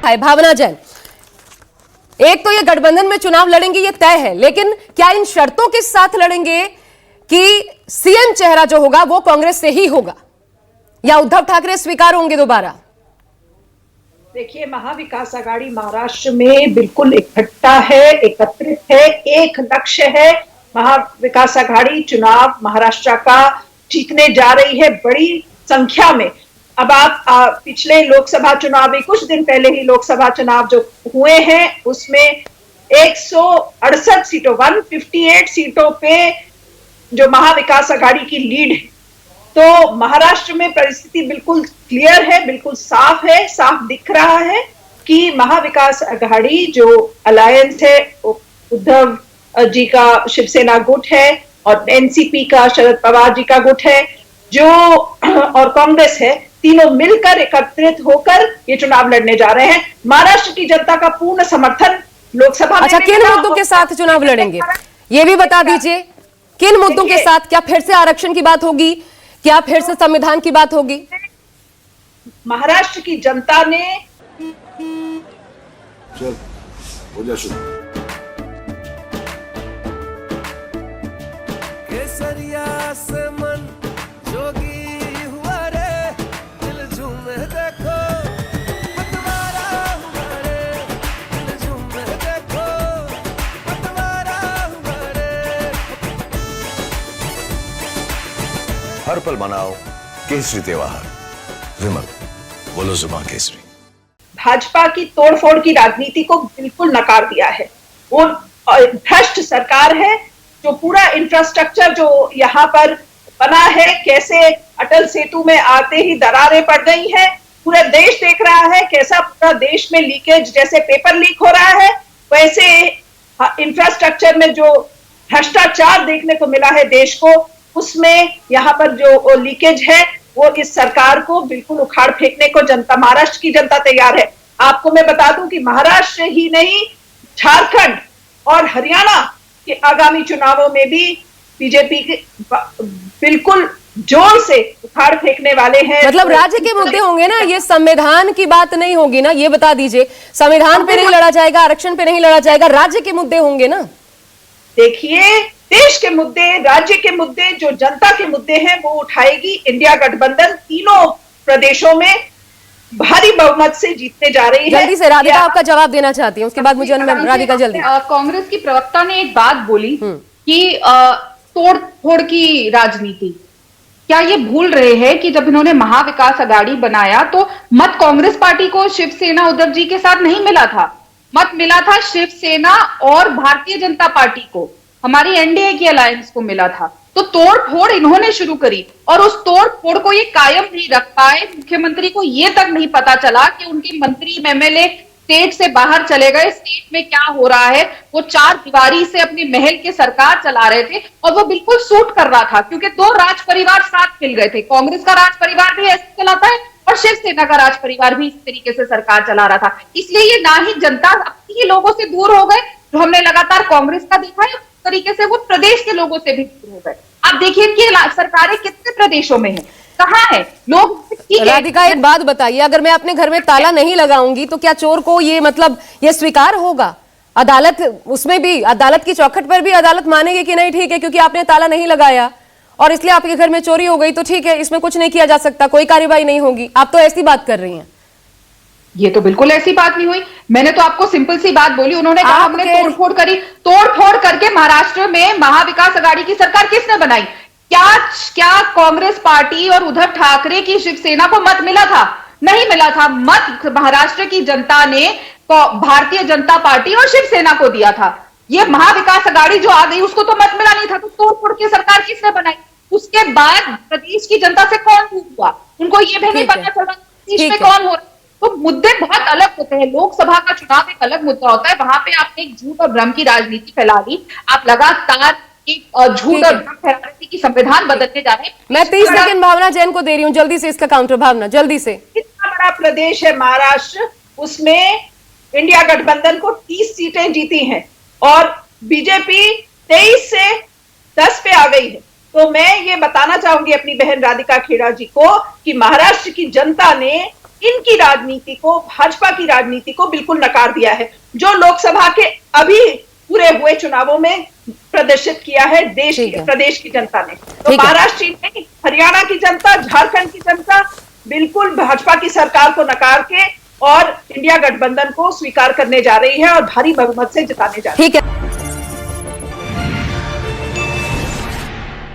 भावना जैन, एक तो ये गठबंधन में चुनाव लड़ेंगे ये तय है, लेकिन क्या इन शर्तों के साथ लड़ेंगे कि सीएम चेहरा जो होगा वो कांग्रेस से ही होगा या उद्धव ठाकरे स्वीकार होंगे दोबारा? देखिए, महाविकास आघाड़ी महाराष्ट्र में बिल्कुल इकट्ठा है, एकत्रित है, एक लक्ष्य है। महाविकास आघाड़ी चुनाव महाराष्ट्र का जीतने जा रही है बड़ी संख्या में। अब आप पिछले लोकसभा चुनाव में कुछ दिन पहले ही लोकसभा चुनाव जो हुए हैं उसमें 168 सीटों 158 सीटों पे जो महाविकास आघाड़ी की लीड है। तो महाराष्ट्र में परिस्थिति बिल्कुल क्लियर है, बिल्कुल साफ है, साफ दिख रहा है कि महाविकास आघाड़ी जो अलायंस है, उद्धव जी का शिवसेना गुट है और एनसीपी का शरद पवार जी का गुट है जो और कांग्रेस है, तीनों मिलकर एकत्रित होकर ये चुनाव लड़ने जा रहे हैं। महाराष्ट्र की जनता का पूर्ण समर्थन लोकसभा में। अच्छा, किन मुद्दों के साथ चुनाव लड़ेंगे ये भी बता दीजिए, किन मुद्दों के साथ? क्या फिर से आरक्षण की बात होगी? क्या फिर से संविधान की बात होगी? महाराष्ट्र की जनता ने चल हो जा शुरू। केसरिया से मन जोगी हुआ रे, दिल झूमे देखो पतवारा हुआ रे, दिल झूमे देखो पतवारा हुआ रे। हर पल मनाओ केसरी त्योहार। विमल, बोलो जुबान केसरी। भाजपा की तोड़फोड़ की राजनीति को बिल्कुल नकार दिया है। वो भ्रष्ट सरकार है। जो पूरा इंफ्रास्ट्रक्चर जो यहाँ पर बना है, कैसे अटल सेतु में आते ही दरारें पड़ गई हैं, पूरा देश देख रहा है कैसा पूरा देश में लीकेज, जैसे पेपर लीक हो रहा है वैसे इंफ्रास्ट्रक्चर में जो भ्रष्टाचार देखने को मिला है देश को, उसमें यहाँ पर जो लीकेज है वो इस सरकार को बिल्कुल उखाड़ फेंकने को जनता, महाराष्ट्र की जनता तैयार है। आपको मैं बता दूं कि महाराष्ट्र ही नहीं, झारखंड और हरियाणा के आगामी चुनावों में भी बीजेपी के बिल्कुल जोर से उखाड़ फेंकने वाले हैं। मतलब राज्य के मुद्दे होंगे ना, ये संविधान की बात नहीं होगी ना, ये बता दीजिए। संविधान पे नहीं लड़ा जाएगा, आरक्षण पे नहीं लड़ा जाएगा, राज्य के मुद्दे होंगे ना। देखिए, देश के मुद्दे, राज्य के मुद्दे, जो जनता के मुद्दे हैं वो उठाएगी इंडिया गठबंधन। तीनों प्रदेशों में भारी बहुमत से जीतने जा रही है। जल्दी से राधिका आपका जवाब देना चाहती हूँ, उसके बाद मुझे राधिका जल्दी। कांग्रेस की प्रवक्ता ने एक बात बोली कि तोड़ फोड़ की राजनीति, क्या ये भूल रहे हैं कि जब इन्होंने महाविकास आघाड़ी बनाया तो मत कांग्रेस पार्टी को शिवसेना उद्धव जी के साथ नहीं मिला था, मत मिला था शिवसेना और भारतीय जनता पार्टी को, हमारी एनडीए की अलायंस को मिला था। तो तोड़ फोड़ इन्होंने शुरू करी और उस तोड़ फोड़ को ये कायम नहीं रख पाए। मुख्यमंत्री को ये तक नहीं पता चला कि उनके मंत्री एमएलए स्टेट से बाहर चले गए, स्टेट में क्या हो रहा है। वो चार दीवारी से अपने महल के सरकार चला रहे थे और वो बिल्कुल सूट कर रहा था क्योंकि दो राज परिवार साथ मिल गए थे। कांग्रेस का राज परिवार भी ऐसे चलाता है और शिवसेना का राज परिवार भी इस तरीके से सरकार चला रहा था। इसलिए ये ना ही जनता अपनी लोगों से दूर हो गए, जो हमने लगातार कांग्रेस का देखा है, उस तरीके से वो प्रदेश के लोगों से भी दूर हो गए। आप देखिए कि सरकारें कितने प्रदेशों में है, कहाँ है लोग। राधिका एक बात बताइए, अगर मैं अपने घर में ताला नहीं लगाऊंगी तो क्या चोर को ये मतलब ये स्वीकार होगा? अदालत, उसमें भी अदालत की चौखट पर भी अदालत मानेगी कि नहीं ठीक है क्योंकि आपने ताला नहीं लगाया और इसलिए आपके घर में चोरी हो गई तो ठीक है, इसमें कुछ नहीं किया जा सकता, कोई कार्रवाई नहीं होगी। आप तो ऐसी बात कर रही हैं। ये तो बिल्कुल ऐसी बात नहीं हुई। मैंने तो आपको सिंपल सी बात बोली। उन्होंने कहा हमने तोड़फोड़ करी, तोड़फोड़ करके महाराष्ट्र में महाविकास आघाड़ी की सरकार किसने बनाई? क्या कांग्रेस पार्टी और उद्धव ठाकरे की शिवसेना को मत मिला था? नहीं मिला था। मत महाराष्ट्र की जनता ने भारतीय जनता पार्टी और शिवसेना को दिया था। ये महाविकास आघाड़ी जो आ गई उसको तो मत मिला नहीं था, तो तोड़फोड़ की सरकार किसने बनाई? उसके बाद प्रदेश की जनता से कौन दूर हुआ? उनको ये भी नहीं पता चला प्रदेश में कौन हो रहा। तो मुद्दे बहुत अलग होते हैं। लोकसभा का चुनाव एक अलग मुद्दा होता है, वहां पे आपने एक झूठ और भ्रम की राजनीति फैला दी। आप लगातार एक झूठ और भ्रम फैला रहे थे कि संविधान बदलने जा रहे हैं। मैं 30 सेकंड भावना जैन को दे रही हूँ, जल्दी से इसका काउंटर। भावना जल्दी से। इतना बड़ा प्रदेश है महाराष्ट्र, उसमें इंडिया गठबंधन को 30 सीटें जीती हैं और बीजेपी 23 से 10 पे आ गई है। तो मैं ये बताना चाहूंगी अपनी बहन राधिका खेड़ा जी को कि महाराष्ट्र की जनता ने इनकी राजनीति को, भाजपा की राजनीति को बिल्कुल नकार दिया है, जो लोकसभा के अभी पूरे हुए चुनावों में प्रदर्शित किया है प्रदेश की जनता ने। तो महाराष्ट्र नहीं, हरियाणा की जनता, झारखंड की जनता बिल्कुल भाजपा की सरकार को नकार के और इंडिया गठबंधन को स्वीकार करने जा रही है और भारी बहुमत से जिताने जा रही है। ठीक है।